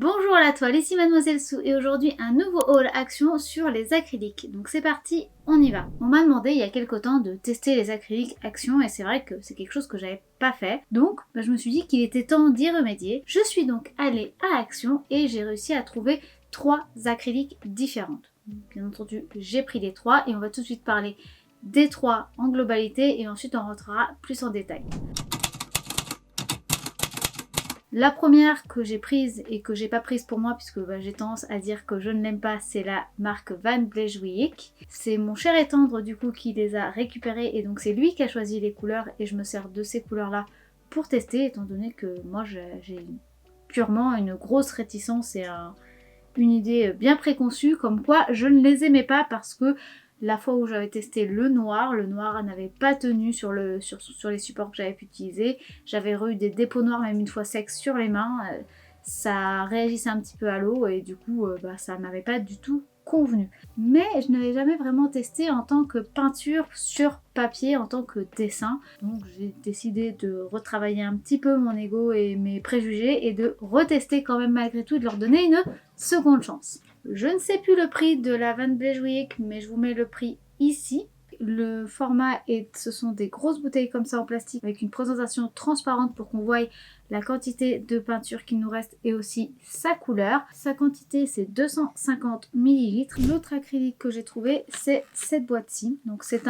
Bonjour à la toile, ici Mademoiselle Sou et aujourd'hui un nouveau haul action sur les acryliques. Donc c'est parti, on y va. On m'a demandé il y a quelque temps de tester les acryliques action et c'est vrai que c'est quelque chose que j'avais pas fait. Donc je me suis dit qu'il était temps d'y remédier. Je suis donc allée à Action et j'ai réussi à trouver 3 acryliques différentes. Bien entendu, j'ai pris les 3 et on va tout de suite parler des 3 en globalité et ensuite on rentrera plus en détail. La première que j'ai prise et que j'ai pas prise pour moi puisque j'ai tendance à dire que je ne l'aime pas, c'est la marque Van Bleijweek. C'est mon cher et tendre du coup qui les a récupérées et donc c'est lui qui a choisi les couleurs et je me sers de ces couleurs là pour tester étant donné que moi j'ai purement une grosse réticence et une idée bien préconçue comme quoi je ne les aimais pas parce que la fois où j'avais testé le noir n'avait pas tenu sur les supports que j'avais pu utiliser. J'avais eu des dépôts noirs même une fois secs sur les mains. Ça réagissait un petit peu à l'eau et du coup ça m'avait pas du tout convenu. Mais je n'avais jamais vraiment testé en tant que peinture sur papier, en tant que dessin. Donc j'ai décidé de retravailler un petit peu mon ego et mes préjugés et de retester quand même malgré tout, de leur donner une seconde chance. Je ne sais plus le prix de la Van Bleijweek, mais je vous mets le prix ici. Le format ce sont des grosses bouteilles comme ça en plastique avec une présentation transparente pour qu'on voie la quantité de peinture qu'il nous reste et aussi sa couleur. Sa quantité c'est 250 ml. L'autre acrylique que j'ai trouvé c'est cette boîte-ci. Donc c'est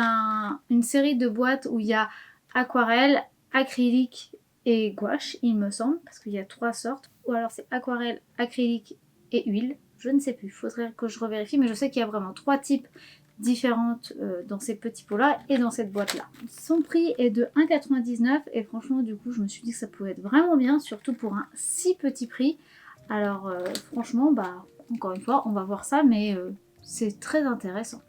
une série de boîtes où il y a aquarelle, acrylique et gouache il me semble parce qu'il y a 3 sortes. Ou alors c'est aquarelle, acrylique et huile. Je ne sais plus, il faudrait que je revérifie mais je sais qu'il y a vraiment 3 types différentes dans ces petits pots là et dans cette boîte là. Son prix est de 1,99 et franchement du coup je me suis dit que ça pouvait être vraiment bien, surtout pour un si petit prix. Alors franchement encore une fois on va voir ça mais c'est très intéressant.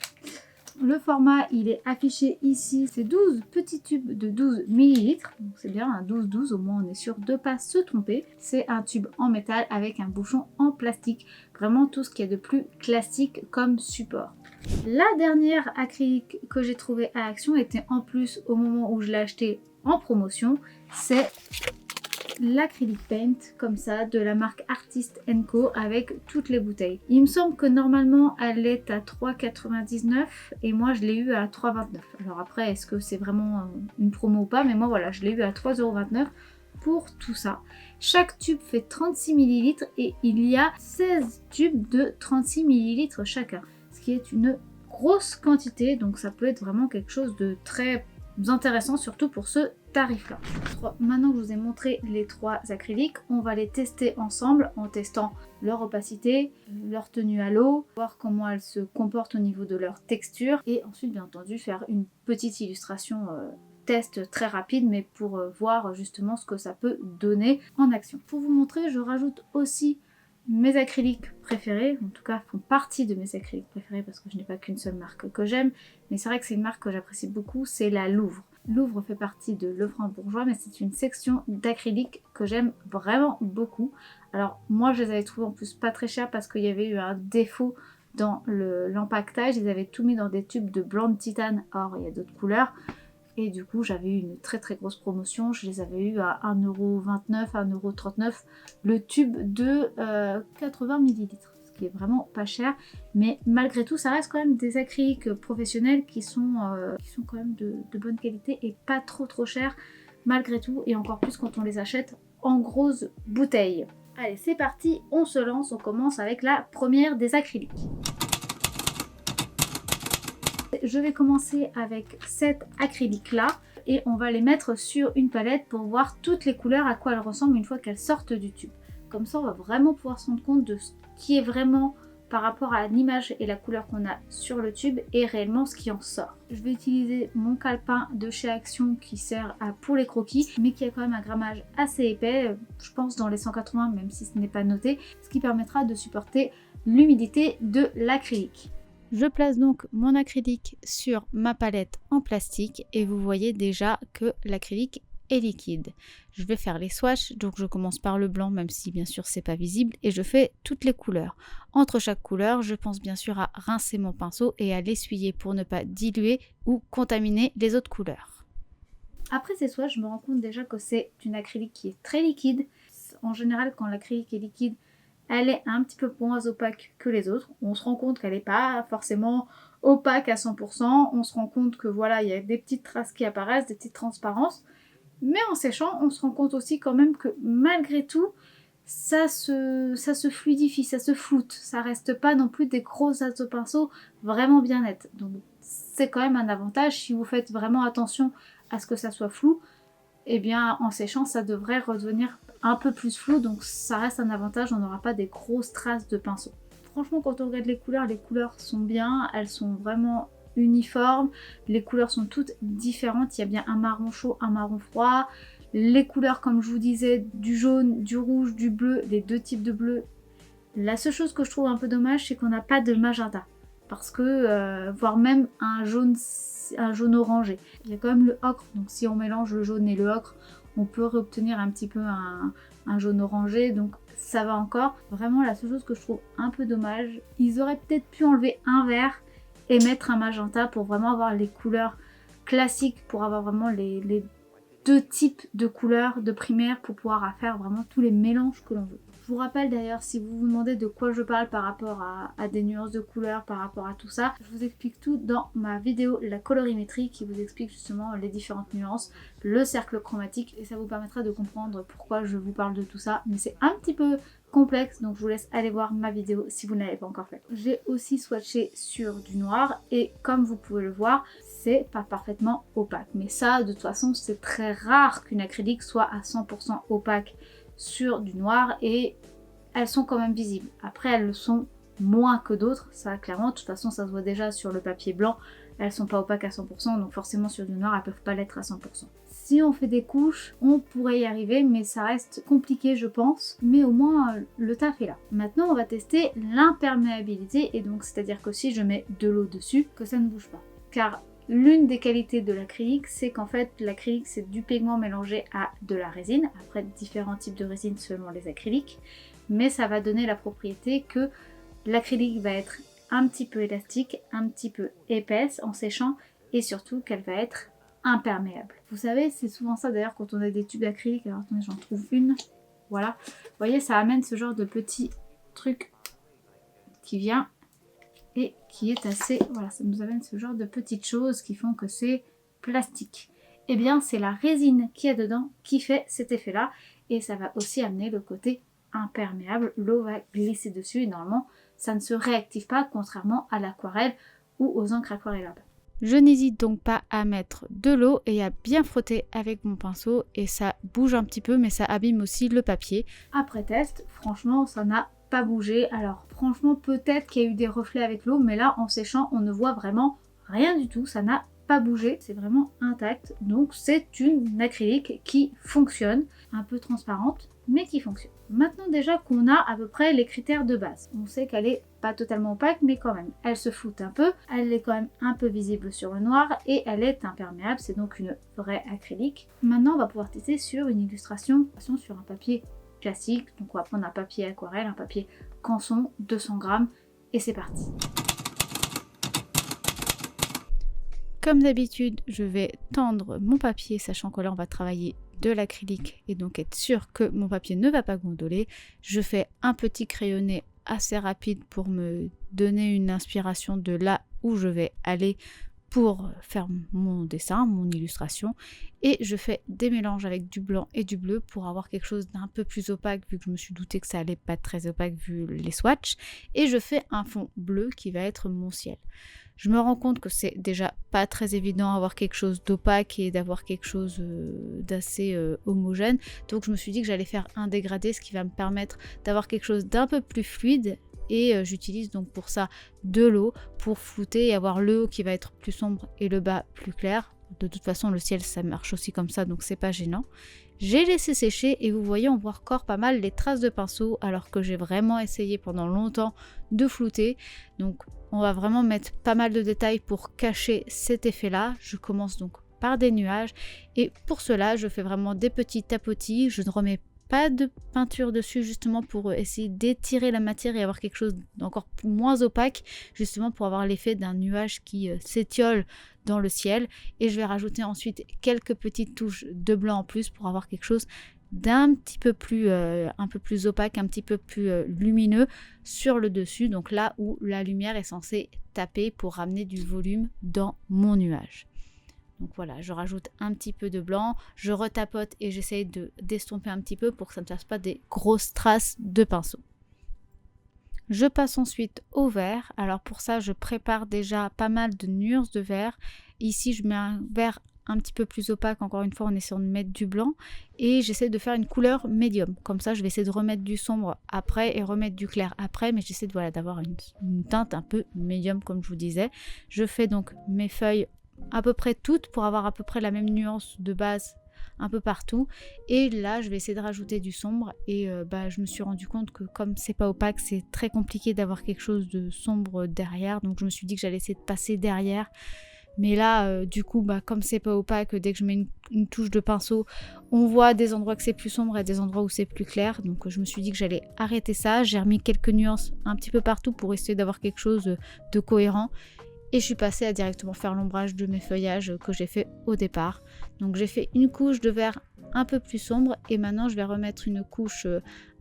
Le format il est affiché ici, c'est 12 petits tubes de 12 ml, donc c'est bien un 12-12, au moins on est sûr de ne pas se tromper. C'est un tube en métal avec un bouchon en plastique, vraiment tout ce qu'il y a de plus classique comme support. La dernière acrylique que j'ai trouvée à Action était en plus au moment où je l'ai acheté en promotion, c'est l'acrylique paint comme ça de la marque Artist & Co avec toutes les bouteilles. Il me semble que normalement elle est à 3,99 et moi je l'ai eu à 3,29. Alors après est-ce que c'est vraiment une promo ou pas, mais moi voilà je l'ai eu à 3,29 € pour tout ça. Chaque tube fait 36 ml et il y a 16 tubes de 36 ml chacun, ce qui est une grosse quantité, donc ça peut être vraiment quelque chose de très intéressant surtout pour ce tarif là. Maintenant que je vous ai montré les 3 acryliques, on va les tester ensemble en testant leur opacité, leur tenue à l'eau, voir comment elles se comportent au niveau de leur texture et ensuite bien entendu faire une petite illustration test très rapide mais pour voir justement ce que ça peut donner en action. Pour vous montrer, je rajoute aussi mes acryliques préférés, en tout cas font partie de mes acryliques préférés parce que je n'ai pas qu'une seule marque que j'aime, mais c'est vrai que c'est une marque que j'apprécie beaucoup, c'est la Louvre. Louvre fait partie de Lefranc-Bourgeois, mais c'est une section d'acrylique que j'aime vraiment beaucoup. Alors moi je les avais trouvés en plus pas très chers parce qu'il y avait eu un défaut dans l'empaquetage, ils avaient tout mis dans des tubes de blanc de titane, or il y a d'autres couleurs. Et du coup j'avais eu une très grosse promotion, je les avais eu à 1,29 €, 1,39 € le tube de 80 ml, ce qui est vraiment pas cher, mais malgré tout ça reste quand même des acryliques professionnels qui sont quand même de bonne qualité et pas trop cher malgré tout, et encore plus quand on les achète en grosses bouteilles. Allez c'est parti, on se lance, on commence avec la première des acryliques. Je vais commencer avec cet acrylique là et on va les mettre sur une palette pour voir toutes les couleurs, à quoi elles ressemblent une fois qu'elles sortent du tube. Comme ça on va vraiment pouvoir se rendre compte de ce qui est vraiment par rapport à l'image et la couleur qu'on a sur le tube et réellement ce qui en sort. Je vais utiliser mon calepin de chez Action qui sert pour les croquis mais qui a quand même un grammage assez épais, je pense dans les 180 même si ce n'est pas noté, ce qui permettra de supporter l'humidité de l'acrylique. Je place donc mon acrylique sur ma palette en plastique et vous voyez déjà que l'acrylique est liquide. Je vais faire les swatchs, donc je commence par le blanc même si bien sûr c'est pas visible et je fais toutes les couleurs. Entre chaque couleur, je pense bien sûr à rincer mon pinceau et à l'essuyer pour ne pas diluer ou contaminer les autres couleurs. Après ces swatchs, je me rends compte déjà que c'est une acrylique qui est très liquide. En général quand l'acrylique est liquide, elle est un petit peu moins opaque que les autres. On se rend compte qu'elle n'est pas forcément opaque à 100%. On se rend compte que voilà, il y a des petites traces qui apparaissent, des petites transparences. Mais en séchant, on se rend compte aussi quand même que malgré tout, ça se fluidifie, ça se floute. Ça reste pas non plus des grosses as de pinceau vraiment bien nettes. Donc c'est quand même un avantage. Si vous faites vraiment attention à ce que ça soit flou, et bien en séchant, ça devrait redevenir un peu plus flou. Donc ça reste un avantage, on n'aura pas des grosses traces de pinceau. Franchement, quand on regarde les couleurs sont bien. Elles sont vraiment uniformes. Les couleurs sont toutes différentes. Il y a bien un marron chaud, un marron froid. Les couleurs, comme je vous disais, du jaune, du rouge, du bleu, les deux types de bleu. La seule chose que je trouve un peu dommage, c'est qu'on n'a pas de magenta. Parce que, voire même un jaune orangé. Il y a quand même le ocre, donc si on mélange le jaune et le ocre, on peut obtenir un petit peu un jaune orangé, donc ça va encore. Vraiment, la seule chose que je trouve un peu dommage, ils auraient peut-être pu enlever un vert et mettre un magenta pour vraiment avoir les couleurs classiques, pour avoir vraiment les deux types de couleurs de primaire pour pouvoir faire vraiment tous les mélanges que l'on veut. Je vous rappelle d'ailleurs, si vous vous demandez de quoi je parle par rapport à des nuances de couleurs, par rapport à tout ça, je vous explique tout dans ma vidéo La colorimétrie qui vous explique justement les différentes nuances, le cercle chromatique, et ça vous permettra de comprendre pourquoi je vous parle de tout ça. Mais c'est un petit peu complexe, donc je vous laisse aller voir ma vidéo si vous ne l'avez pas encore fait. J'ai aussi swatché sur du noir et comme vous pouvez le voir, c'est pas parfaitement opaque. Mais ça, de toute façon, c'est très rare qu'une acrylique soit à 100% opaque sur du noir et elles sont quand même visibles. Après, elles le sont moins que d'autres, ça clairement. De toute façon, ça se voit déjà sur le papier blanc. Elles sont pas opaques à 100%, donc forcément sur du noir, elles peuvent pas l'être à 100%. Si on fait des couches, on pourrait y arriver, mais ça reste compliqué, je pense. Mais au moins, le taf est là. Maintenant, on va tester l'imperméabilité, et donc c'est-à-dire que si je mets de l'eau dessus, que ça ne bouge pas. Car l'une des qualités de l'acrylique, c'est qu'en fait, l'acrylique, c'est du pigment mélangé à de la résine. Après, différents types de résine selon les acryliques. Mais ça va donner la propriété que l'acrylique va être un petit peu élastique, un petit peu épaisse en séchant et surtout qu'elle va être imperméable. Vous savez, c'est souvent ça d'ailleurs quand on a des tubes d'acrylique. Alors attendez, j'en trouve une. Voilà. Vous voyez, ça amène ce genre de petit truc qui vient et qui est assez... Voilà, ça nous amène ce genre de petites choses qui font que c'est plastique. Eh bien, c'est la résine qu'il y a dedans qui fait cet effet-là et ça va aussi amener le côté imperméable. L'eau va glisser dessus et normalement, ça ne se réactive pas, contrairement à l'aquarelle ou aux encres aquarellables. Je n'hésite donc pas à mettre de l'eau et à bien frotter avec mon pinceau et ça bouge un petit peu mais ça abîme aussi le papier. Après test, franchement ça n'a pas bougé. Alors franchement peut-être qu'il y a eu des reflets avec l'eau mais là en séchant on ne voit vraiment rien du tout, ça n'a pas bougé, c'est vraiment intact. Donc c'est une acrylique qui fonctionne, un peu transparente mais qui fonctionne. Maintenant déjà qu'on a à peu près les critères de base, on sait qu'elle est pas totalement opaque mais quand même, elle se floute un peu, elle est quand même un peu visible sur le noir et elle est imperméable, c'est donc une vraie acrylique. Maintenant on va pouvoir tester sur une illustration sur un papier classique, donc on va prendre un papier aquarelle, un papier Canson, 200 grammes et c'est parti. Comme d'habitude, je vais tendre mon papier, sachant que là on va travailler de l'acrylique et donc être sûr que mon papier ne va pas gondoler. Je fais un petit crayonné assez rapide pour me donner une inspiration de là où je vais aller pour faire mon dessin, mon illustration. Et je fais des mélanges avec du blanc et du bleu pour avoir quelque chose d'un peu plus opaque vu que je me suis doutée que ça allait pas être très opaque vu les swatchs. Et je fais un fond bleu qui va être mon ciel. Je me rends compte que c'est déjà pas très évident d'avoir quelque chose d'opaque et d'avoir quelque chose d'assez homogène. Donc je me suis dit que j'allais faire un dégradé, ce qui va me permettre d'avoir quelque chose d'un peu plus fluide. Et j'utilise donc pour ça de l'eau pour flouter et avoir le haut qui va être plus sombre et le bas plus clair. De toute façon le ciel ça marche aussi comme ça donc c'est pas gênant. J'ai laissé sécher et vous voyez on voit encore pas mal les traces de pinceau alors que j'ai vraiment essayé pendant longtemps de flouter. Donc on va vraiment mettre pas mal de détails pour cacher cet effet là. Je commence donc par des nuages et pour cela je fais vraiment des petits tapotis. Je ne remets pas de peinture dessus justement pour essayer d'étirer la matière et avoir quelque chose d'encore moins opaque justement pour avoir l'effet d'un nuage qui s'étiole dans le ciel et je vais rajouter ensuite quelques petites touches de blanc en plus pour avoir quelque chose d'un petit peu plus, un peu plus opaque, un petit peu plus lumineux sur le dessus, donc là où la lumière est censée taper pour ramener du volume dans mon nuage. Donc voilà, je rajoute un petit peu de blanc, je retapote et j'essaye d'estomper un petit peu pour que ça ne fasse pas des grosses traces de pinceau. Je passe ensuite au vert. Alors pour ça, je prépare déjà pas mal de nuances de vert. Ici, je mets un vert un petit peu plus opaque, encore une fois en essayant de mettre du blanc, et j'essaie de faire une couleur médium. Comme ça, je vais essayer de remettre du sombre après et remettre du clair après, mais j'essaie de, voilà, d'avoir une teinte un peu médium comme je vous disais. Je fais donc mes feuilles à peu près toutes pour avoir à peu près la même nuance de base un peu partout, et là je vais essayer de rajouter du sombre, et je me suis rendu compte que comme c'est pas opaque, c'est très compliqué d'avoir quelque chose de sombre derrière, donc je me suis dit que j'allais essayer de passer derrière. Mais là, du coup, comme c'est pas opaque, dès que je mets une touche de pinceau, on voit des endroits que c'est plus sombre et des endroits où c'est plus clair. Donc je me suis dit que j'allais arrêter ça. J'ai remis quelques nuances un petit peu partout pour essayer d'avoir quelque chose de cohérent. Et je suis passée à directement faire l'ombrage de mes feuillages que j'ai fait au départ. Donc j'ai fait une couche de vert un peu plus sombre, et maintenant je vais remettre une couche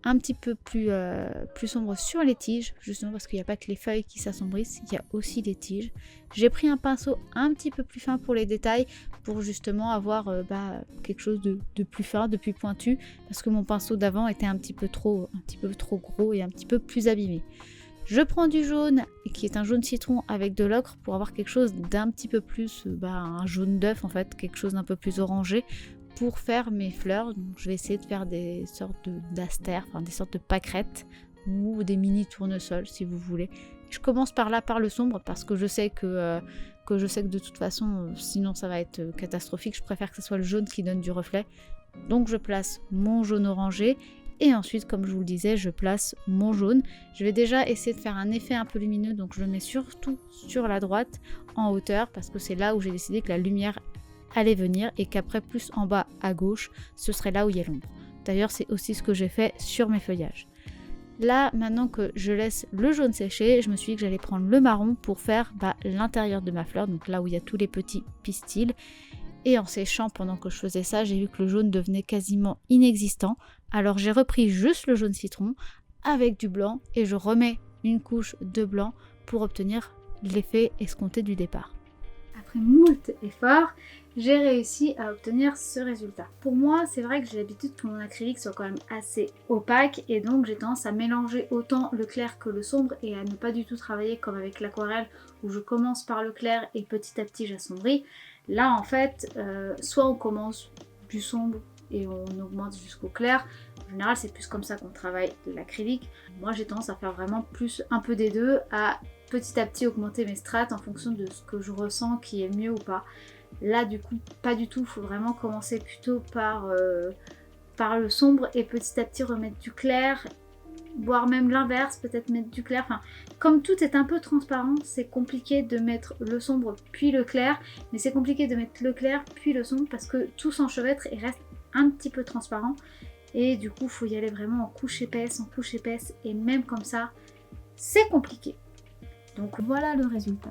un petit peu plus sombre sur les tiges, justement parce qu'il n'y a pas que les feuilles qui s'assombrissent, il y a aussi les tiges. J'ai pris un pinceau un petit peu plus fin pour les détails, pour justement avoir quelque chose de plus fin, de plus pointu, parce que mon pinceau d'avant était un petit peu trop gros et un petit peu plus abîmé. Je prends du jaune, qui est un jaune citron avec de l'ocre, pour avoir quelque chose d'un petit peu plus, un jaune d'œuf en fait, quelque chose d'un peu plus orangé, pour faire mes fleurs. Donc je vais essayer de faire des sortes d'astères, des sortes de pâquerettes, ou des mini tournesols si vous voulez. Je commence par le sombre, parce que je sais que de toute façon, sinon ça va être catastrophique. Je préfère que ce soit le jaune qui donne du reflet. Donc je place mon jaune orangé. Et ensuite, comme je vous le disais, je place mon jaune. Je vais déjà essayer de faire un effet un peu lumineux, donc je le mets surtout sur la droite, en hauteur, parce que c'est là où j'ai décidé que la lumière allait venir, et qu'après, plus en bas à gauche, ce serait là où il y a l'ombre. D'ailleurs, c'est aussi ce que j'ai fait sur mes feuillages. Là, maintenant que je laisse le jaune sécher, je me suis dit que j'allais prendre le marron pour faire l'intérieur de ma fleur, donc là où il y a tous les petits pistils. Et en séchant pendant que je faisais ça, j'ai vu que le jaune devenait quasiment inexistant. Alors j'ai repris juste le jaune citron avec du blanc, et je remets une couche de blanc pour obtenir l'effet escompté du départ. Après moult efforts, j'ai réussi à obtenir ce résultat. Pour moi, c'est vrai que j'ai l'habitude que mon acrylique soit quand même assez opaque, et donc j'ai tendance à mélanger autant le clair que le sombre, et à ne pas du tout travailler comme avec l'aquarelle où je commence par le clair et petit à petit j'assombris. Là en fait, soit on commence du sombre et on augmente jusqu'au clair. En général, c'est plus comme ça qu'on travaille l'acrylique. Moi, j'ai tendance à faire vraiment plus un peu des deux, à petit à petit augmenter mes strates en fonction de ce que je ressens qui est mieux ou pas. Là, du coup, pas du tout. Il faut vraiment commencer plutôt par le sombre, et petit à petit remettre du clair, voire même l'inverse, peut-être mettre du clair. Enfin, comme tout est un peu transparent, c'est compliqué de mettre le sombre puis le clair, mais c'est compliqué de mettre le clair puis le sombre parce que tout s'enchevêtre et reste un petit peu transparent, et du coup il faut y aller vraiment en couche épaisse, et même comme ça c'est compliqué. Donc voilà le résultat.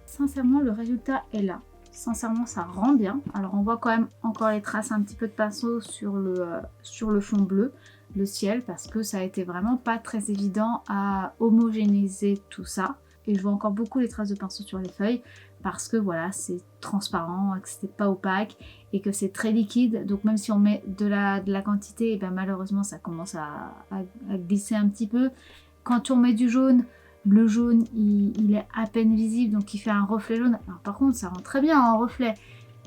Sincèrement, le résultat est là. Sincèrement, ça rend bien. Alors on voit quand même encore les traces un petit peu de pinceau sur le fond bleu, le ciel, parce que ça a été vraiment pas très évident à homogénéiser tout ça. Et je vois encore beaucoup les traces de pinceau sur les feuilles, parce que voilà, c'est transparent, que c'est pas opaque et que c'est très liquide. Donc même si on met de la quantité, et ben malheureusement ça commence à glisser un petit peu. Quand on met du jaune, le jaune il est à peine visible, donc il fait un reflet jaune. Alors par contre ça rend très bien en reflet,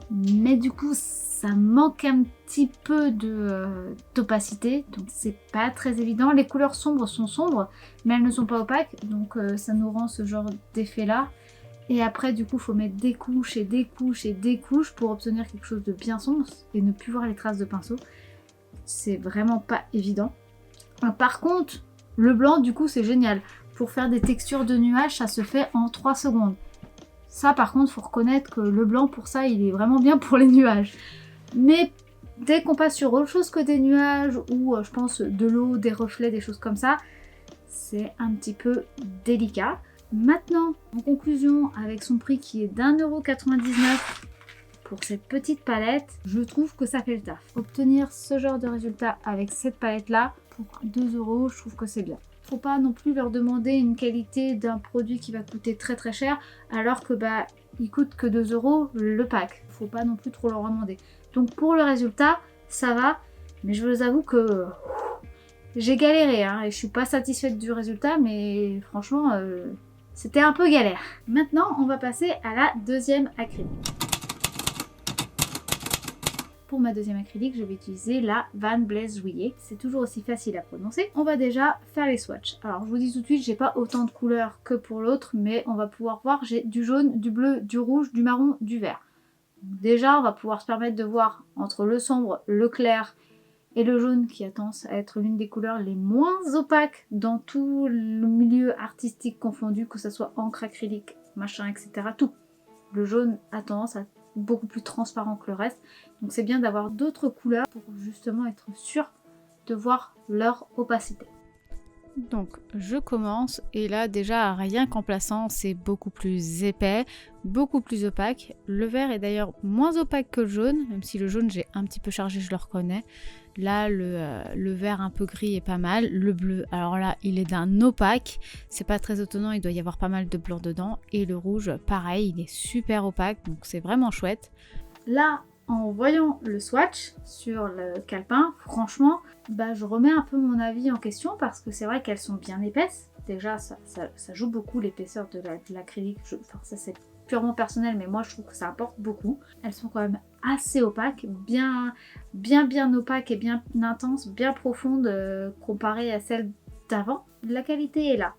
mais du coup ça manque un petit peu d'opacité, donc c'est pas très évident. Les couleurs sombres sont sombres, mais elles ne sont pas opaques, donc ça nous rend ce genre d'effet là. Et après du coup il faut mettre des couches et des couches et des couches pour obtenir quelque chose de bien sombre et ne plus voir les traces de pinceau. C'est vraiment pas évident. Par contre le blanc du coup c'est génial. Pour faire des textures de nuages, ça se fait en 3 secondes. Ça par contre, faut reconnaître que le blanc pour ça, il est vraiment bien pour les nuages. Mais dès qu'on passe sur autre chose que des nuages, ou je pense de l'eau, des reflets, des choses comme ça, c'est un petit peu délicat. Maintenant, en conclusion, avec son prix qui est d'1,99 €, pour cette petite palette, je trouve que ça fait le taf. Obtenir ce genre de résultat avec cette palette là, pour 2 €, je trouve que c'est bien. Faut pas non plus leur demander une qualité d'un produit qui va coûter très très cher, alors que il coûte que 2 € le pack. Faut pas non plus trop leur demander. Donc pour le résultat, ça va, mais je vous avoue que j'ai galéré, hein, et je suis pas satisfaite du résultat, mais franchement, c'était un peu galère. Maintenant, on va passer à la deuxième acrylique. Pour ma deuxième acrylique, je vais utiliser la Van Blaise Juillet. C'est toujours aussi facile à prononcer. On va déjà faire les swatchs. Alors, je vous dis tout de suite, j'ai pas autant de couleurs que pour l'autre, mais on va pouvoir voir, j'ai du jaune, du bleu, du rouge, du marron, du vert. Déjà, on va pouvoir se permettre de voir entre le sombre, le clair et le jaune, qui a tendance à être l'une des couleurs les moins opaques dans tout le milieu artistique confondu, que ce soit encre, acrylique, machin, etc. Tout. Le jaune a tendance à être beaucoup plus transparent que le reste. Donc c'est bien d'avoir d'autres couleurs pour justement être sûr de voir leur opacité. Donc je commence et là déjà rien qu'en plaçant c'est beaucoup plus épais, beaucoup plus opaque. Le vert est d'ailleurs moins opaque que le jaune, même si le jaune j'ai un petit peu chargé, je le reconnais. Là le vert un peu gris est pas mal. Le bleu, alors là il est d'un opaque, c'est pas très étonnant, il doit y avoir pas mal de blanc dedans. Et le rouge pareil, il est super opaque, donc c'est vraiment chouette. Là, en voyant le swatch sur le calepin, franchement, je remets un peu mon avis en question parce que c'est vrai qu'elles sont bien épaisses. Déjà, ça joue beaucoup l'épaisseur de l'acrylique. Enfin, ça c'est purement personnel, mais moi je trouve que ça apporte beaucoup. Elles sont quand même assez opaques, bien opaques et bien intenses, bien profondes comparées à celles d'avant. La qualité est là.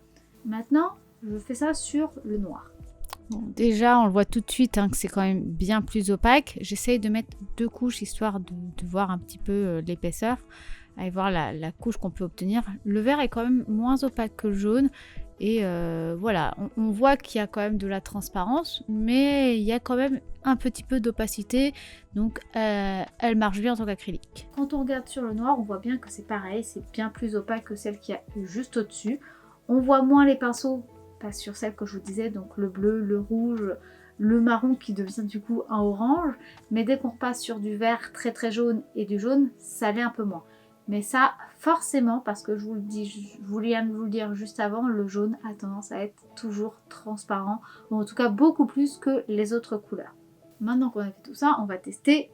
Maintenant, je fais ça sur le noir. Bon, déjà, on le voit tout de suite que c'est quand même bien plus opaque. J'essaye de mettre 2 couches histoire de voir un petit peu l'épaisseur et voir la couche qu'on peut obtenir. Le vert est quand même moins opaque que le jaune et voilà, on voit qu'il y a quand même de la transparence, mais il y a quand même un petit peu d'opacité, donc elle marche bien en tant qu'acrylique. Quand on regarde sur le noir, on voit bien que c'est pareil, c'est bien plus opaque que celle qui a juste au-dessus. On voit moins les pinceaux, pas sur celle que je vous disais, donc le bleu, le rouge, le marron qui devient du coup un orange, mais dès qu'on repasse sur du vert très très jaune et du jaune, ça l'est un peu moins. Mais ça, forcément, parce que je vous le dis, je voulais vous le dire juste avant, le jaune a tendance à être toujours transparent, ou en tout cas beaucoup plus que les autres couleurs. Maintenant qu'on a fait tout ça, on va tester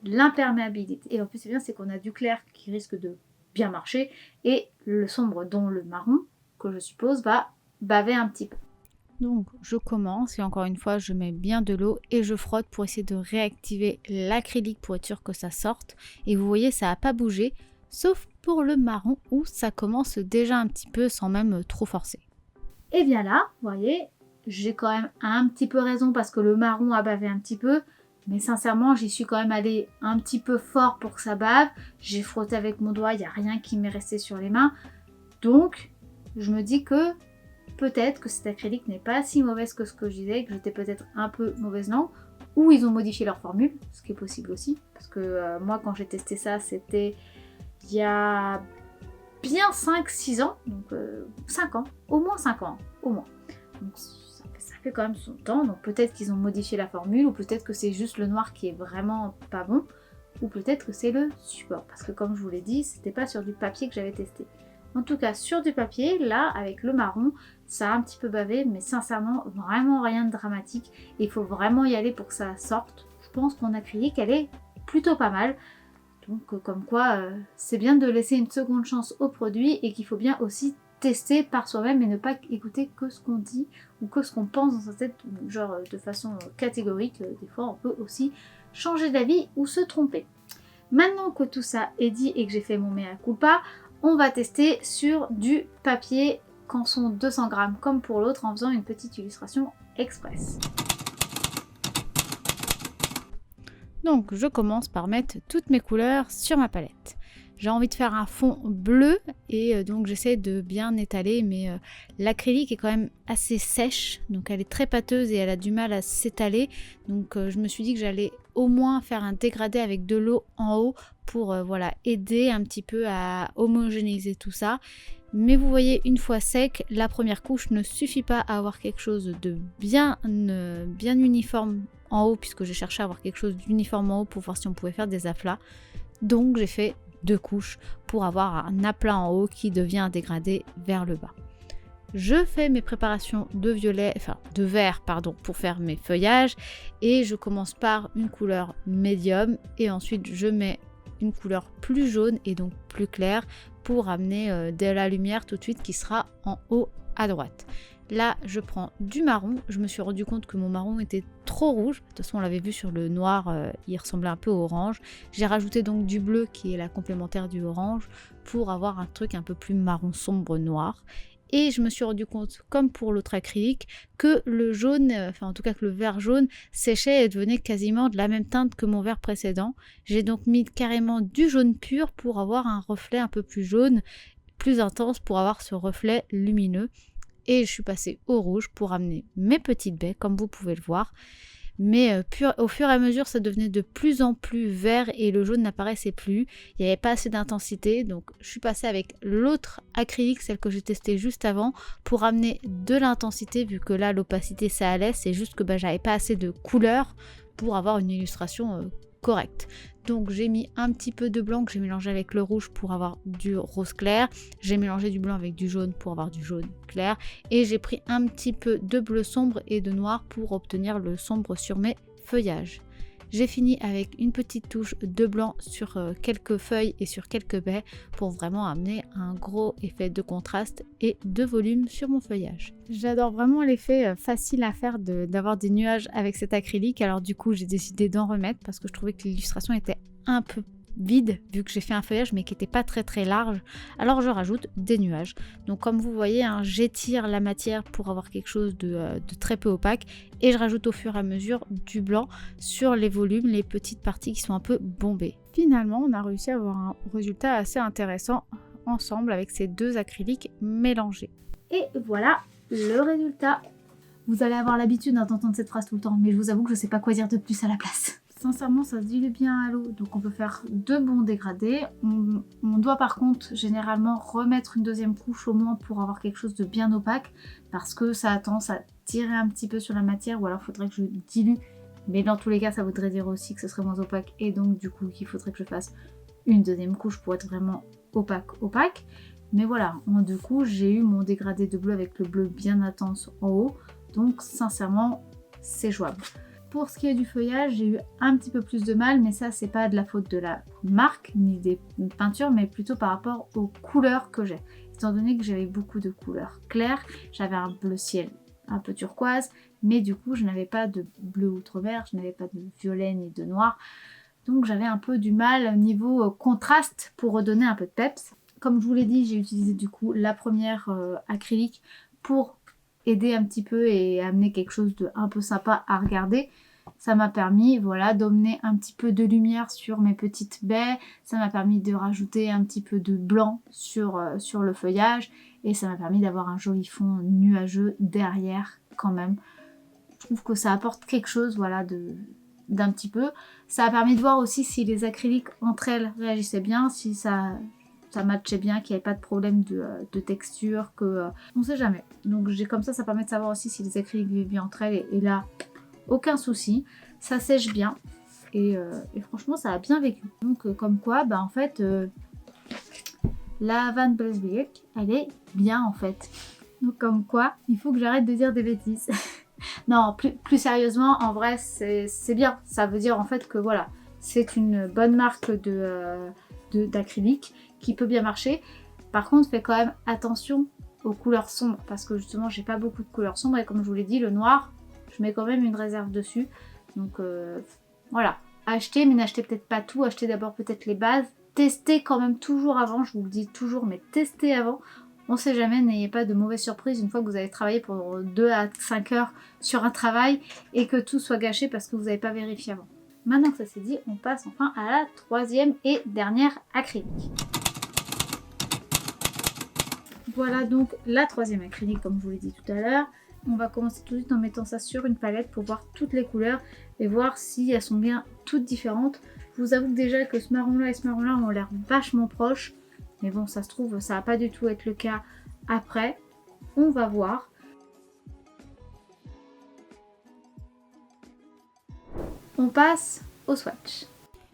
l'imperméabilité. Et en plus, c'est bien, c'est qu'on a du clair qui risque de bien marcher, et le sombre, dont le marron, que je suppose, va baver un petit peu. Donc je commence et encore une fois je mets bien de l'eau et je frotte pour essayer de réactiver l'acrylique pour être sûr que ça sorte. Et vous voyez, ça n'a pas bougé, sauf pour le marron où ça commence déjà un petit peu sans même trop forcer. Et bien là, vous voyez, j'ai quand même un petit peu raison parce que le marron a bavé un petit peu, mais sincèrement j'y suis quand même allée un petit peu fort pour que ça bave. J'ai frotté avec mon doigt, il n'y a rien qui m'est resté sur les mains, donc je me dis que peut-être que cette acrylique n'est pas si mauvaise que ce que je disais, que j'étais peut-être un peu mauvaise langue, ou ils ont modifié leur formule, ce qui est possible aussi, parce que moi quand j'ai testé ça, c'était il y a bien 5-6 ans, donc 5 ans, au moins 5 ans, au moins. Donc ça fait quand même son temps, donc peut-être qu'ils ont modifié la formule, ou peut-être que c'est juste le noir qui est vraiment pas bon, ou peut-être que c'est le support, parce que comme je vous l'ai dit, c'était pas sur du papier que j'avais testé. En tout cas, sur du papier, là, avec le marron, ça a un petit peu bavé, mais sincèrement, vraiment rien de dramatique. Il faut vraiment y aller pour que ça sorte. Je pense qu'en acrylique, elle est plutôt pas mal. Donc, comme quoi, c'est bien de laisser une seconde chance au produit et qu'il faut bien aussi tester par soi-même et ne pas écouter que ce qu'on dit ou que ce qu'on pense dans sa tête, genre de façon catégorique. Des fois, on peut aussi changer d'avis ou se tromper. Maintenant que tout ça est dit et que j'ai fait mon mea culpa, on va tester sur du papier Canson 200 grammes comme pour l'autre en faisant une petite illustration express. Donc je commence par mettre toutes mes couleurs sur ma palette. J'ai envie de faire un fond bleu et donc j'essaie de bien étaler, mais l'acrylique est quand même assez sèche, donc elle est très pâteuse et elle a du mal à s'étaler. Donc je me suis dit que j'allais au moins faire un dégradé avec de l'eau en haut pour voilà, aider un petit peu à homogénéiser tout ça. Mais vous voyez, une fois sec, la première couche ne suffit pas à avoir quelque chose de bien uniforme en haut, puisque j'ai cherché à avoir quelque chose d'uniforme en haut pour voir si on pouvait faire des aplats. Donc j'ai fait 2 couches pour avoir un aplat en haut qui devient un dégradé vers le bas. Je fais mes préparations de vert pour faire mes feuillages et je commence par une couleur médium et ensuite je mets une couleur plus jaune et donc plus claire pour amener de la lumière tout de suite qui sera en haut à droite. Là, je prends du marron. Je me suis rendu compte que mon marron était trop rouge. De toute façon, on l'avait vu sur le noir, il ressemblait un peu au orange. J'ai rajouté donc du bleu qui est la complémentaire du orange pour avoir un truc un peu plus marron sombre noir. Et je me suis rendu compte, comme pour l'autre acrylique, que le jaune, en tout cas que le vert jaune séchait et devenait quasiment de la même teinte que mon vert précédent. J'ai donc mis carrément du jaune pur pour avoir un reflet un peu plus jaune, plus intense, pour avoir ce reflet lumineux. Et je suis passée au rouge pour amener mes petites baies, comme vous pouvez le voir. Mais au fur et à mesure, ça devenait de plus en plus vert et le jaune n'apparaissait plus. Il n'y avait pas assez d'intensité, donc je suis passée avec l'autre acrylique, celle que j'ai testée juste avant, pour amener de l'intensité, vu que là, l'opacité, ça allait. C'est juste que j'avais pas assez de couleur pour avoir une illustration correcte. Donc j'ai mis un petit peu de blanc que j'ai mélangé avec le rouge pour avoir du rose clair. J'ai mélangé du blanc avec du jaune pour avoir du jaune clair. Et j'ai pris un petit peu de bleu sombre et de noir pour obtenir le sombre sur mes feuillages. J'ai fini avec une petite touche de blanc sur quelques feuilles et sur quelques baies pour vraiment amener un gros effet de contraste et de volume sur mon feuillage. J'adore vraiment l'effet facile à faire d'avoir des nuages avec cet acrylique. Alors du coup, j'ai décidé d'en remettre parce que je trouvais que l'illustration était un peu vide vu que j'ai fait un feuillage mais qui n'était pas très large. Alors je rajoute des nuages. Donc comme vous voyez, j'étire la matière pour avoir quelque chose de très peu opaque et je rajoute au fur et à mesure du blanc sur les volumes, les petites parties qui sont un peu bombées. Finalement, on a réussi à avoir un résultat assez intéressant ensemble avec ces 2 acryliques mélangés. Et voilà le résultat. Vous allez avoir l'habitude d'entendre cette phrase tout le temps, mais je vous avoue que je sais pas quoi dire de plus à la place. Sincèrement, ça se dilue bien à l'eau, donc on peut faire 2 bons dégradés. On doit par contre généralement remettre une deuxième couche au moins pour avoir quelque chose de bien opaque, parce que ça a tendance à tirer un petit peu sur la matière, ou alors il faudrait que je dilue. Mais dans tous les cas, ça voudrait dire aussi que ce serait moins opaque, et donc du coup qu'il faudrait que je fasse une deuxième couche pour être vraiment opaque. Mais voilà, en 2 couches, j'ai eu mon dégradé de bleu avec le bleu bien intense en haut, donc sincèrement, c'est jouable. Pour ce qui est du feuillage, j'ai eu un petit peu plus de mal, mais ça c'est pas de la faute de la marque ni des peintures, mais plutôt par rapport aux couleurs que j'ai. Étant donné que j'avais beaucoup de couleurs claires, j'avais un bleu ciel un peu turquoise, mais du coup je n'avais pas de bleu outre-mer, je n'avais pas de violet ni de noir, donc j'avais un peu du mal au niveau contraste pour redonner un peu de peps. Comme je vous l'ai dit, j'ai utilisé du coup la première acrylique pour aider un petit peu et amener quelque chose de un peu sympa à regarder. Ça m'a permis d'emmener un petit peu de lumière sur mes petites baies, ça m'a permis de rajouter un petit peu de blanc sur le feuillage et ça m'a permis d'avoir un joli fond nuageux derrière quand même. Je trouve que ça apporte quelque chose d'un petit peu. Ça a permis de voir aussi si les acryliques entre elles réagissaient bien, si ça matchait bien, qu'il n'y avait pas de problème de texture, on sait jamais. Donc ça permet de savoir aussi si les acryliques vivent bien entre elles et là, aucun souci. Ça sèche bien et franchement, ça a bien vécu. Donc comme quoi, en fait, la Van Bleeswijk, elle est bien en fait. Donc comme quoi, il faut que j'arrête de dire des bêtises. Non, plus sérieusement, en vrai, c'est bien. Ça veut dire en fait que voilà, c'est une bonne marque d'acrylique qui peut bien marcher. Par contre, faites quand même attention aux couleurs sombres parce que justement, j'ai pas beaucoup de couleurs sombres et comme je vous l'ai dit, le noir, je mets quand même une réserve dessus. Donc voilà, achetez, mais n'achetez peut-être pas tout. Achetez d'abord peut-être les bases. Testez quand même toujours avant, je vous le dis toujours, mais testez avant. On sait jamais, n'ayez pas de mauvaises surprises une fois que vous avez travaillé pendant 2 à 5 heures sur un travail et que tout soit gâché parce que vous n'avez pas vérifié avant. Maintenant que ça c'est dit, on passe enfin à la 3e et dernière acrylique. Voilà donc la 3e acrylique comme je vous l'ai dit tout à l'heure. On va commencer tout de suite en mettant ça sur une palette pour voir toutes les couleurs et voir si elles sont bien toutes différentes. Je vous avoue que déjà que ce marron là et ce marron là ont l'air vachement proches. Mais bon, ça se trouve, ça va pas du tout être le cas après. On va voir. On passe au swatch.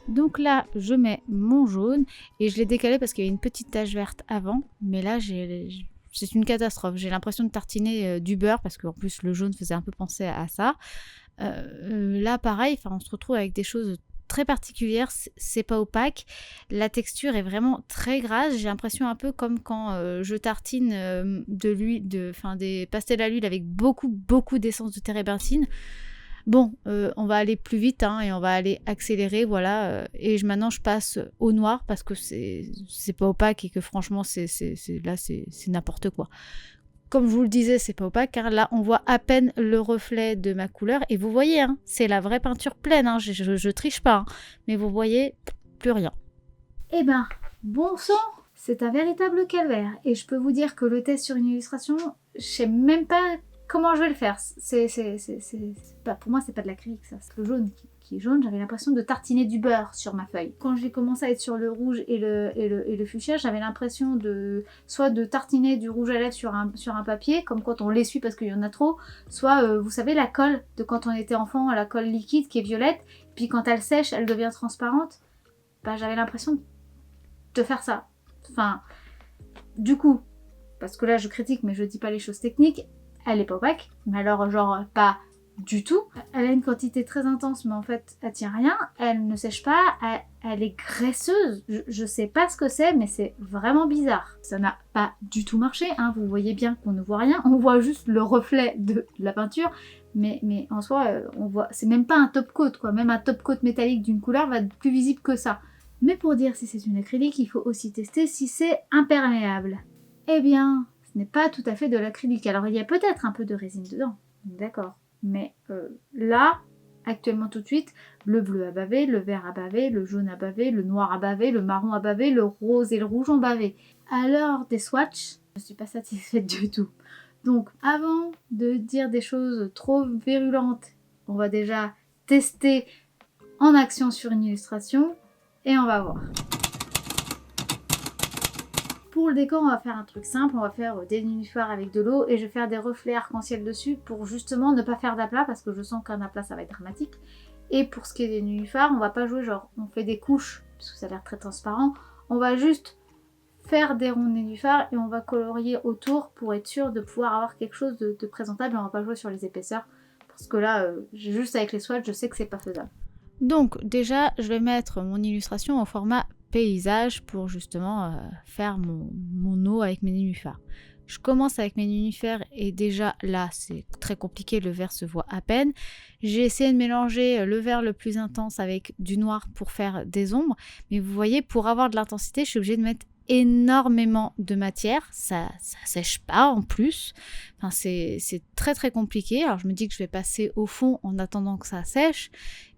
Donc là, je mets mon jaune et je l'ai décalé parce qu'il y avait une petite tache verte avant. Mais là, c'est une catastrophe. J'ai l'impression de tartiner du beurre parce qu'en plus, le jaune faisait un peu penser à ça. Là, pareil, on se retrouve avec des choses très particulières. C'est pas opaque. La texture est vraiment très grasse. J'ai l'impression un peu comme quand je tartine de l'huile, des pastels à l'huile avec beaucoup d'essence de térébenthine. Bon, on va aller plus vite et on va aller accélérer, voilà. Et maintenant, je passe au noir parce que c'est pas opaque et que franchement, c'est n'importe quoi. Comme je vous le disais, c'est pas opaque car là, on voit à peine le reflet de ma couleur. Et vous voyez, c'est la vraie peinture pleine, je triche pas. Mais vous voyez, plus rien. Eh ben, bon sang, c'est un véritable calvaire. Et je peux vous dire que le test sur une illustration, je sais même pas comment je vais le faire. Pour moi, c'est pas de l'acrylique, ça. C'est le jaune qui est jaune. J'avais l'impression de tartiner du beurre sur ma feuille. Quand j'ai commencé à être sur le rouge et le fuchsia, j'avais l'impression soit de tartiner du rouge à lèvres sur un papier, comme quand on l'essuie parce qu'il y en a trop, soit, vous savez, la colle de quand on était enfant, la colle liquide qui est violette, puis quand elle sèche, elle devient transparente. J'avais l'impression de faire ça. Du coup, parce que là, je critique, mais je dis pas les choses techniques, elle est pas opaque, mais alors genre pas du tout. Elle a une quantité très intense, mais en fait elle tient rien, elle ne sèche pas, elle est graisseuse. Je sais pas ce que c'est, mais c'est vraiment bizarre. Ça n'a pas du tout marché, vous voyez bien qu'on ne voit rien, on voit juste le reflet de la peinture, mais en soi, on voit, c'est même pas un top coat quoi, même un top coat métallique d'une couleur va être plus visible que ça. Mais pour dire si c'est une acrylique, il faut aussi tester si c'est imperméable. Eh bien, ce n'est pas tout à fait de l'acrylique. Alors il y a peut-être un peu de résine dedans, d'accord. Mais là, actuellement tout de suite, le bleu a bavé, le vert a bavé, le jaune a bavé, le noir a bavé, le marron a bavé, le rose et le rouge ont bavé. Alors des swatchs, je ne suis pas satisfaite du tout. Donc avant de dire des choses trop virulentes, on va déjà tester en action sur une illustration et on va voir. Pour le décor, on va faire un truc simple, on va faire des nénuphars avec de l'eau et je vais faire des reflets arc-en-ciel dessus pour justement ne pas faire d'aplat parce que je sens qu'un aplat ça va être dramatique. Et pour ce qui est des nénuphars, on va pas jouer genre on fait des couches parce que ça a l'air très transparent, on va juste faire des ronds de nénuphars et on va colorier autour pour être sûr de pouvoir avoir quelque chose de présentable et on va pas jouer sur les épaisseurs parce que là, juste avec les swatchs, je sais que c'est pas faisable. Donc déjà, je vais mettre mon illustration au format paysage pour justement faire mon eau avec mes nénuphars. Je commence avec mes nénuphars et déjà là c'est très compliqué, le vert se voit à peine. J'ai essayé de mélanger le vert le plus intense avec du noir pour faire des ombres, mais vous voyez, pour avoir de l'intensité, je suis obligée de mettre énormément de matière, ça sèche pas en plus, c'est très compliqué. Alors je me dis que je vais passer au fond en attendant que ça sèche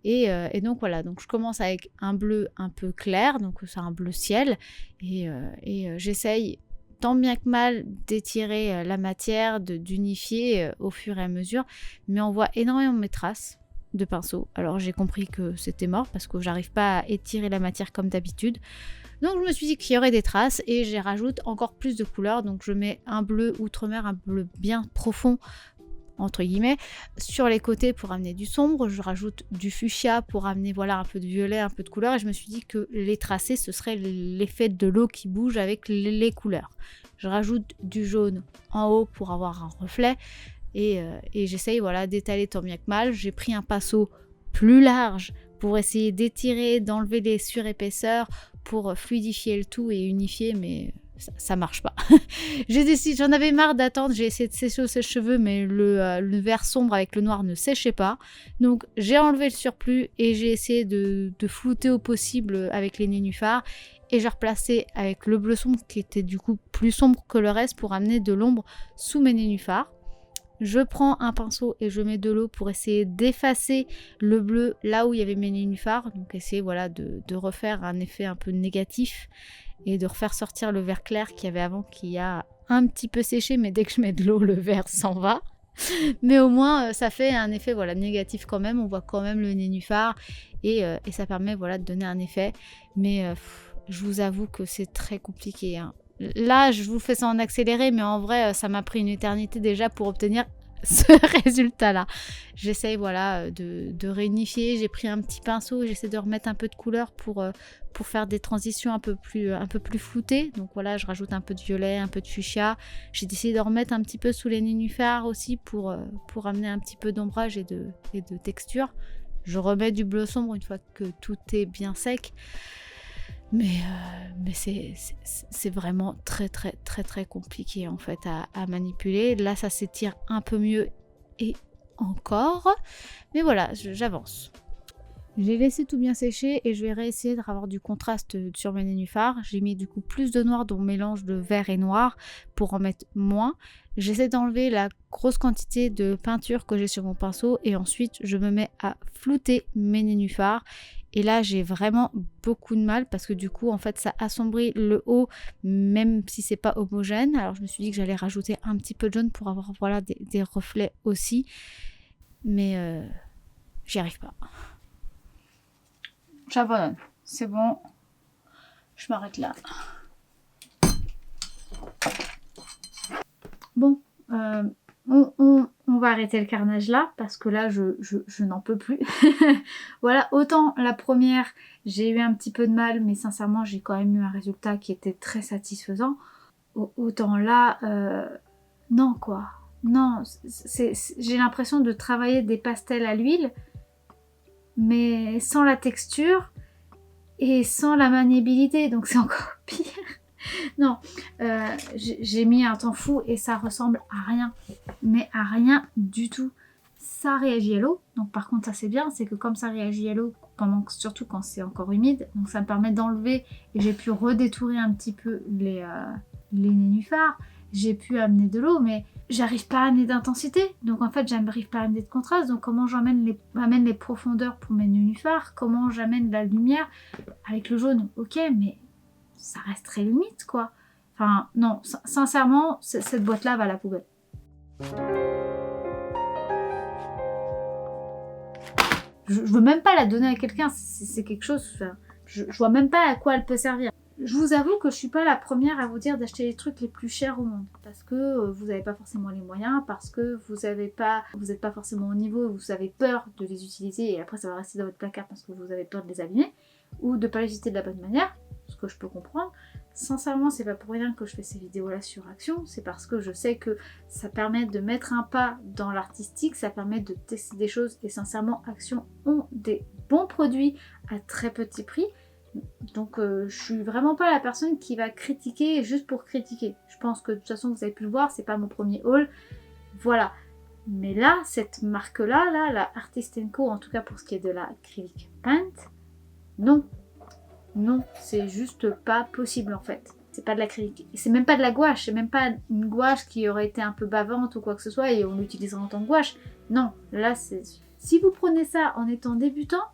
et donc voilà, donc je commence avec un bleu un peu clair, donc c'est un bleu ciel et j'essaye tant bien que mal d'étirer la matière, d'unifier au fur et à mesure, mais on voit énormément mes traces de pinceau. Alors j'ai compris que c'était mort parce que j'arrive pas à étirer la matière comme d'habitude. Donc je me suis dit qu'il y aurait des traces et j'y rajoute encore plus de couleurs. Donc je mets un bleu outre-mer, un bleu bien profond entre guillemets, sur les côtés pour amener du sombre. Je rajoute du fuchsia pour amener voilà un peu de violet, un peu de couleur. Et je me suis dit que les tracés, ce serait l'effet de l'eau qui bouge avec les couleurs. Je rajoute du jaune en haut pour avoir un reflet. Et j'essaye voilà, d'étaler tant bien que mal. J'ai pris un pinceau plus large pour essayer d'étirer, d'enlever les surépaisseurs, pour fluidifier le tout et unifier, mais ça marche pas. J'en avais marre d'attendre, j'ai essayé de sécher au sèche-cheveux, mais le vert sombre avec le noir ne séchait pas. Donc j'ai enlevé le surplus et j'ai essayé de flouter au possible avec les nénuphars. Et j'ai replacé avec le bleu sombre qui était du coup plus sombre que le reste pour amener de l'ombre sous mes nénuphars. Je prends un pinceau et je mets de l'eau pour essayer d'effacer le bleu là où il y avait mes nénuphars. Donc essayer voilà, de refaire un effet un peu négatif et de refaire sortir le vert clair qu'il y avait avant, qui a un petit peu séché, mais dès que je mets de l'eau, le vert s'en va. Mais au moins, ça fait un effet voilà, négatif quand même. On voit quand même le nénuphar et ça permet voilà, de donner un effet. Mais je vous avoue que c'est très compliqué, hein. Là, je vous fais ça en accéléré, mais en vrai, ça m'a pris une éternité déjà pour obtenir ce résultat-là. J'essaye voilà, de réunifier. J'ai pris un petit pinceau et j'essaie de remettre un peu de couleur pour faire des transitions un peu plus floutées. Donc voilà, je rajoute un peu de violet, un peu de fuchsia. J'ai décidé de remettre un petit peu sous les nénuphars aussi pour amener un petit peu d'ombrage et de texture. Je remets du bleu sombre une fois que tout est bien sec. Mais c'est vraiment très compliqué en fait à manipuler. Là, ça s'étire un peu mieux et encore. Mais voilà, j'avance. J'ai laissé tout bien sécher et je vais réessayer d'avoir du contraste sur mes nénuphars. J'ai mis du coup plus de noir dans le mélange de vert et noir pour en mettre moins. J'essaie d'enlever la grosse quantité de peinture que j'ai sur mon pinceau et ensuite je me mets à flouter mes nénuphars. Et là, j'ai vraiment beaucoup de mal parce que du coup, en fait, ça assombrit le haut, même si c'est pas homogène. Alors, je me suis dit que j'allais rajouter un petit peu de jaune pour avoir voilà, des reflets aussi. Mais j'y arrive pas. J'abandonne. C'est bon. Je m'arrête là. Bon. On va arrêter le carnage là parce que là je n'en peux plus. Voilà, autant la première j'ai eu un petit peu de mal mais sincèrement j'ai quand même eu un résultat qui était très satisfaisant. Autant là non quoi. Non, j'ai l'impression de travailler des pastels à l'huile mais sans la texture et sans la maniabilité, donc c'est encore pire. Non, j'ai mis un temps fou et ça ressemble à rien, mais à rien du tout. Ça réagit à l'eau, donc par contre ça c'est bien, c'est que comme ça réagit à l'eau, surtout quand c'est encore humide, donc ça me permet d'enlever et j'ai pu redétourer un petit peu les nénuphars, j'ai pu amener de l'eau, mais j'arrive pas à amener d'intensité, donc en fait j'arrive pas à amener de contraste, donc comment j'amène les profondeurs pour mes nénuphars, comment j'amène la lumière avec le jaune, ok, mais ça reste très limite quoi. Enfin non, sincèrement, cette boîte-là va à la poubelle. Je veux même pas la donner à quelqu'un, c'est quelque chose, enfin, je vois même pas à quoi elle peut servir. Je vous avoue que je suis pas la première à vous dire d'acheter les trucs les plus chers au monde parce que vous n'avez pas forcément les moyens, parce que vous n'êtes pas forcément au niveau, vous avez peur de les utiliser et après ça va rester dans votre placard parce que vous avez peur de les abîmer ou de pas les utiliser de la bonne manière, ce que je peux comprendre. Sincèrement, c'est pas pour rien que je fais ces vidéos là sur Action, c'est parce que je sais que ça permet de mettre un pas dans l'artistique, ça permet de tester des choses et sincèrement Action ont des bons produits à très petit prix. Donc je suis vraiment pas la personne qui va critiquer juste pour critiquer. Je pense que de toute façon vous avez pu le voir, c'est pas mon premier haul. Voilà. Mais là, cette marque-là, la Artist & Co, en tout cas pour ce qui est de l'acrylique paint, non. Non, c'est juste pas possible en fait. C'est pas de l'acrylique. Et c'est même pas de la gouache, c'est même pas une gouache qui aurait été un peu bavante ou quoi que ce soit et on l'utiliserait en tant que gouache. Non, là c'est... Si vous prenez ça en étant débutant,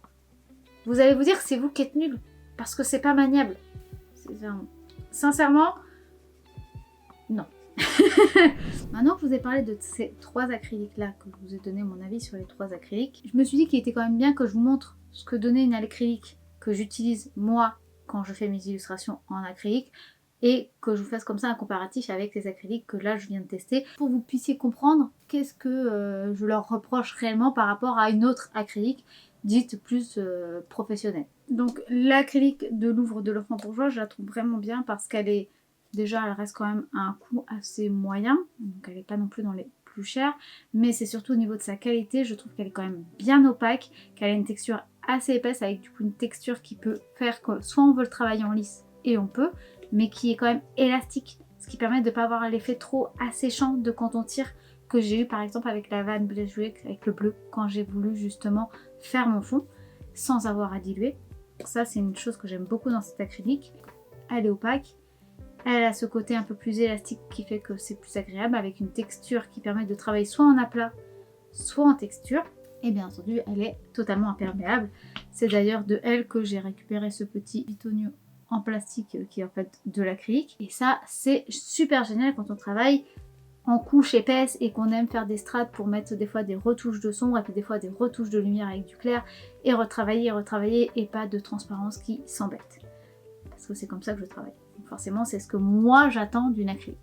vous allez vous dire que c'est vous qui êtes nul. Parce que c'est pas maniable. Sincèrement, non. Maintenant que je vous ai parlé de ces 3 acryliques là, que je vous ai donné mon avis sur les 3 acryliques, je me suis dit qu'il était quand même bien que je vous montre ce que donnait une acrylique que j'utilise moi quand je fais mes illustrations en acrylique et que je vous fasse comme ça un comparatif avec les acryliques que là je viens de tester pour que vous puissiez comprendre qu'est-ce que je leur reproche réellement par rapport à une autre acrylique dite plus professionnelle. Donc l'acrylique de Louvre de Lefranc Bourgeois, je la trouve vraiment bien parce qu'elle est déjà, elle reste quand même à un coût assez moyen, donc elle n'est pas non plus dans les plus chers, mais c'est surtout au niveau de sa qualité, je trouve qu'elle est quand même bien opaque, qu'elle a une texture assez épaisse avec du coup une texture qui peut faire que soit on veut le travailler en lisse et on peut, mais qui est quand même élastique, ce qui permet de ne pas avoir l'effet trop asséchant de quand on tire que j'ai eu par exemple avec la Van Bleijweek avec le bleu quand j'ai voulu justement faire mon fond sans avoir à diluer. Ça c'est une chose que j'aime beaucoup dans cet acrylique. Elle est opaque, elle a ce côté un peu plus élastique qui fait que c'est plus agréable avec une texture qui permet de travailler soit en aplat soit en texture. Et bien entendu elle est totalement imperméable. C'est d'ailleurs de elle que j'ai récupéré ce petit bitonio en plastique qui est en fait de l'acrylique. Et ça c'est super génial quand on travaille en couche épaisse et qu'on aime faire des strates pour mettre des fois des retouches de sombre et puis des fois des retouches de lumière avec du clair et retravailler et pas de transparence qui s'embête. parce que c'est comme ça que je travaille. Donc forcément, c'est ce que moi j'attends d'une acrylique.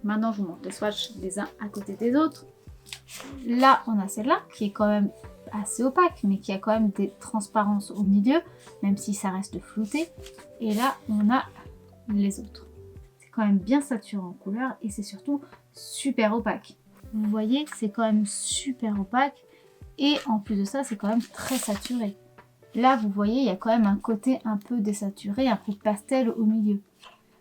Maintenant, je vous montre les swatchs les uns à côté des autres. Là, on a celle-là qui est quand même assez opaque, mais qui a quand même des transparences au milieu, même si ça reste flouté. Et là, on a les autres. C'est quand même bien saturé en couleur et c'est surtout super opaque. Vous voyez, c'est quand même super opaque et en plus de ça, c'est quand même très saturé. Là, vous voyez, il y a quand même un côté un peu désaturé, un peu pastel au milieu.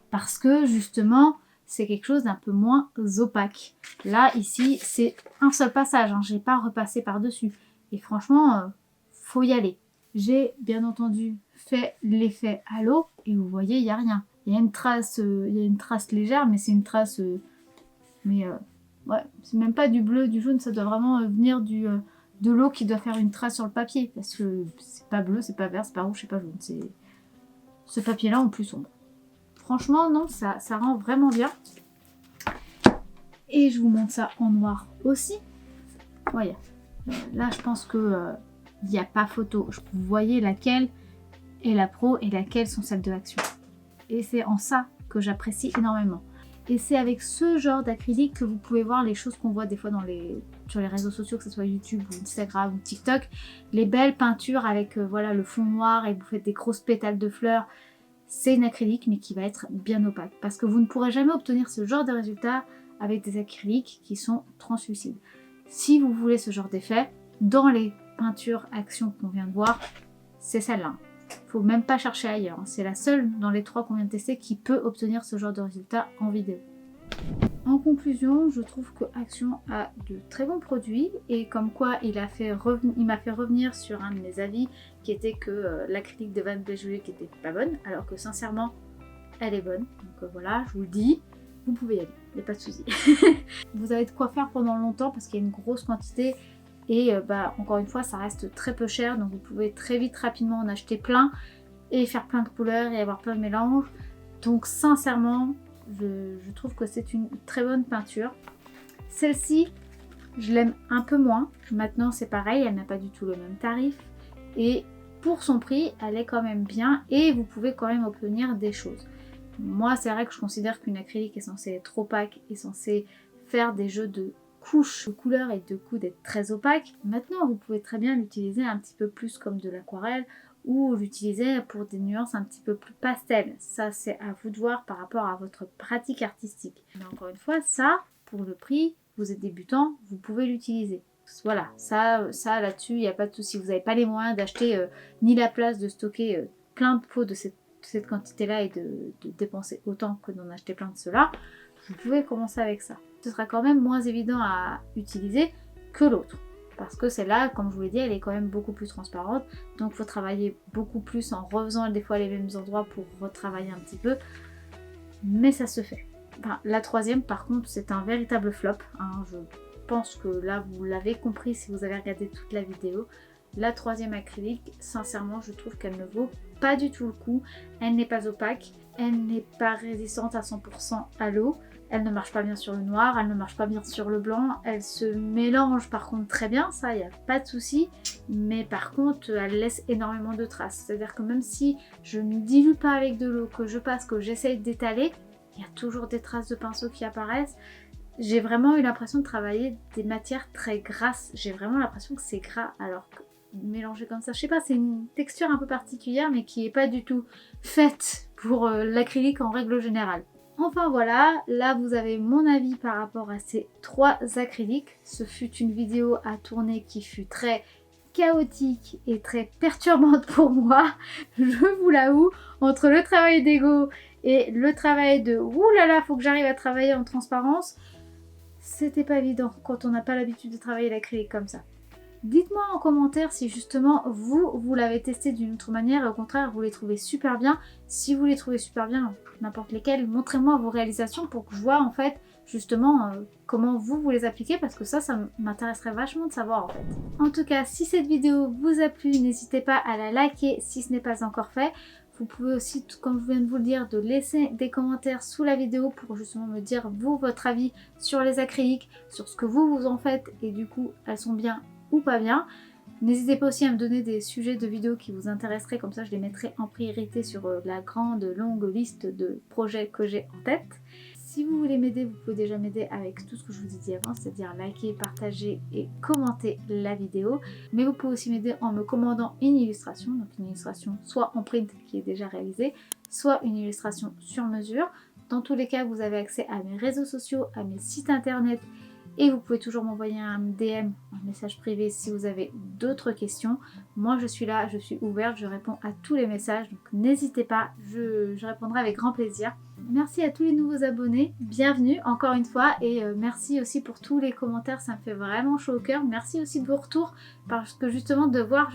Parce que justement, c'est quelque chose d'un peu moins opaque. Là, ici, c'est un seul passage, hein, j'ai pas repassé par-dessus. Et franchement, faut y aller. J'ai bien entendu fait l'effet halo et vous voyez, il n'y a rien. Il y a une trace légère, mais c'est une trace... ouais, c'est même pas du bleu, du jaune, ça doit vraiment venir de l'eau qui doit faire une trace sur le papier. Parce que c'est pas bleu, c'est pas vert, c'est pas rouge, c'est pas jaune. C'est ce papier-là en plus sombre. Franchement, non, ça rend vraiment bien. Et je vous montre ça en noir aussi. Voyez. Là, je pense que il n'y a pas photo. Vous voyez laquelle est la pro et laquelle sont celles de Action. Et c'est en ça que j'apprécie énormément. Et c'est avec ce genre d'acrylique que vous pouvez voir les choses qu'on voit des fois sur les réseaux sociaux, que ce soit YouTube ou Instagram ou TikTok. Les belles peintures avec voilà, le fond noir et vous faites des grosses pétales de fleurs. C'est une acrylique mais qui va être bien opaque. Parce que vous ne pourrez jamais obtenir ce genre de résultat avec des acryliques qui sont translucides. Si vous voulez ce genre d'effet, dans les peintures Action qu'on vient de voir, c'est celle-là. Faut même pas chercher ailleurs. C'est la seule dans les 3 qu'on vient de tester qui peut obtenir ce genre de résultat en vidéo. En conclusion, je trouve que Action a de très bons produits et comme quoi il m'a fait revenir sur un de mes avis qui était que l'acrylique de Van Cleef & Arpels était pas bonne, alors que sincèrement, elle est bonne. Donc voilà, je vous le dis, vous pouvez y aller, il n'y a pas de souci. Vous avez de quoi faire pendant longtemps parce qu'il y a une grosse quantité. Et encore une fois, ça reste très peu cher, donc vous pouvez très vite, rapidement en acheter plein et faire plein de couleurs et avoir plein de mélanges. Donc sincèrement, je trouve que c'est une très bonne peinture. Celle-ci, je l'aime un peu moins. Maintenant, c'est pareil, elle n'a pas du tout le même tarif. Et pour son prix, elle est quand même bien et vous pouvez quand même obtenir des choses. Moi, c'est vrai que je considère qu'une acrylique est censée être opaque, est censée faire des jeux de couches de couleurs et de coups d'être très opaque. Maintenant, vous pouvez très bien l'utiliser un petit peu plus comme de l'aquarelle ou l'utiliser pour des nuances un petit peu plus pastel. Ça, c'est à vous de voir par rapport à votre pratique artistique. Mais encore une fois, ça, pour le prix, vous êtes débutant, vous pouvez l'utiliser. Voilà, ça là-dessus, il n'y a pas de souci. Vous n'avez pas les moyens d'acheter ni la place de stocker plein de pots de cette quantité-là et de dépenser autant que d'en acheter plein de ceux-là. Vous pouvez commencer avec ça. Ce sera quand même moins évident à utiliser que l'autre. Parce que celle-là, comme je vous l'ai dit, elle est quand même beaucoup plus transparente. Donc il faut travailler beaucoup plus en refaisant des fois les mêmes endroits pour retravailler un petit peu. Mais ça se fait. Enfin, la troisième, par contre, c'est un véritable flop. Hein. Je pense que là, vous l'avez compris si vous avez regardé toute la vidéo. La troisième acrylique, sincèrement, je trouve qu'elle ne vaut pas du tout le coup. Elle n'est pas opaque. Elle n'est pas résistante à 100% à l'eau. Elle ne marche pas bien sur le noir, elle ne marche pas bien sur le blanc. Elle se mélange par contre très bien, ça, il n'y a pas de souci. Mais par contre, elle laisse énormément de traces. C'est-à-dire que même si je ne dilue pas avec de l'eau, que je passe, que j'essaye d'étaler, il y a toujours des traces de pinceau qui apparaissent. J'ai vraiment eu l'impression de travailler des matières très grasses. J'ai vraiment l'impression que c'est gras, alors que mélanger comme ça, je sais pas, c'est une texture un peu particulière, mais qui n'est pas du tout faite pour l'acrylique en règle générale. Enfin voilà, là vous avez mon avis par rapport à ces 3 acryliques. Ce fut une vidéo à tourner qui fut très chaotique et très perturbante pour moi, je vous l'avoue, entre le travail d'ego et le travail de oulala, faut que j'arrive à travailler en transparence, c'était pas évident quand on n'a pas l'habitude de travailler l'acrylique comme ça. Dites-moi en commentaire si justement vous l'avez testé d'une autre manière et au contraire vous les trouvez super bien. Si vous les trouvez super bien, n'importe lesquels, montrez-moi vos réalisations pour que je vois en fait justement comment vous les appliquez parce que ça m'intéresserait vachement de savoir en fait. En tout cas, si cette vidéo vous a plu, n'hésitez pas à la liker si ce n'est pas encore fait. Vous pouvez aussi, comme je viens de vous le dire, de laisser des commentaires sous la vidéo pour justement me dire vous, votre avis sur les acryliques, sur ce que vous en faites et du coup elles sont bien ou pas bien. N'hésitez pas aussi à me donner des sujets de vidéos qui vous intéresseraient, comme ça je les mettrai en priorité sur la grande longue liste de projets que j'ai en tête. Si vous voulez m'aider, vous pouvez déjà m'aider avec tout ce que je vous ai dit avant, c'est-à-dire liker, partager et commenter la vidéo. Mais vous pouvez aussi m'aider en me commandant une illustration, donc une illustration soit en print qui est déjà réalisée, soit une illustration sur mesure. Dans tous les cas, vous avez accès à mes réseaux sociaux, à mes sites internet, et vous pouvez toujours m'envoyer un DM, un message privé si vous avez d'autres questions. Moi je suis là, je suis ouverte, je réponds à tous les messages, donc n'hésitez pas, je répondrai avec grand plaisir. Merci à tous les nouveaux abonnés, bienvenue encore une fois, et merci aussi pour tous les commentaires, ça me fait vraiment chaud au cœur. Merci aussi de vos retours, parce que justement de voir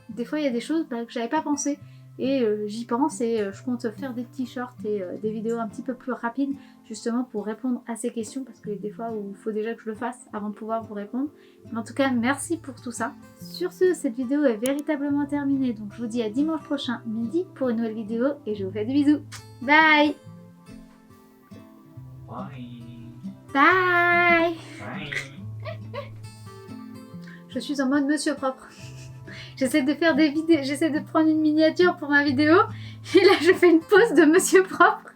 des fois il y a des choses que j'avais pas pensé. Et j'y pense et je compte faire des petits shorts et des vidéos un petit peu plus rapides justement pour répondre à ces questions, parce que des fois où il faut déjà que je le fasse avant de pouvoir vous répondre. Mais en tout cas, merci pour tout ça. Sur ce, cette vidéo est véritablement terminée, donc je vous dis à dimanche prochain midi pour une nouvelle vidéo et je vous fais des bisous. Bye! Bye! Je suis en mode monsieur propre. J'essaie de faire des vidéos, j'essaie de prendre une miniature pour ma vidéo, et là je fais une pause de monsieur propre.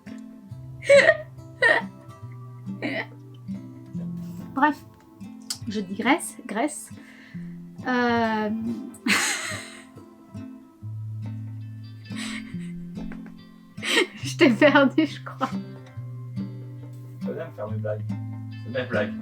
Bref, je digresse, je t'ai perdu, je crois. Pas bien faire mes blagues. C'est mes blagues.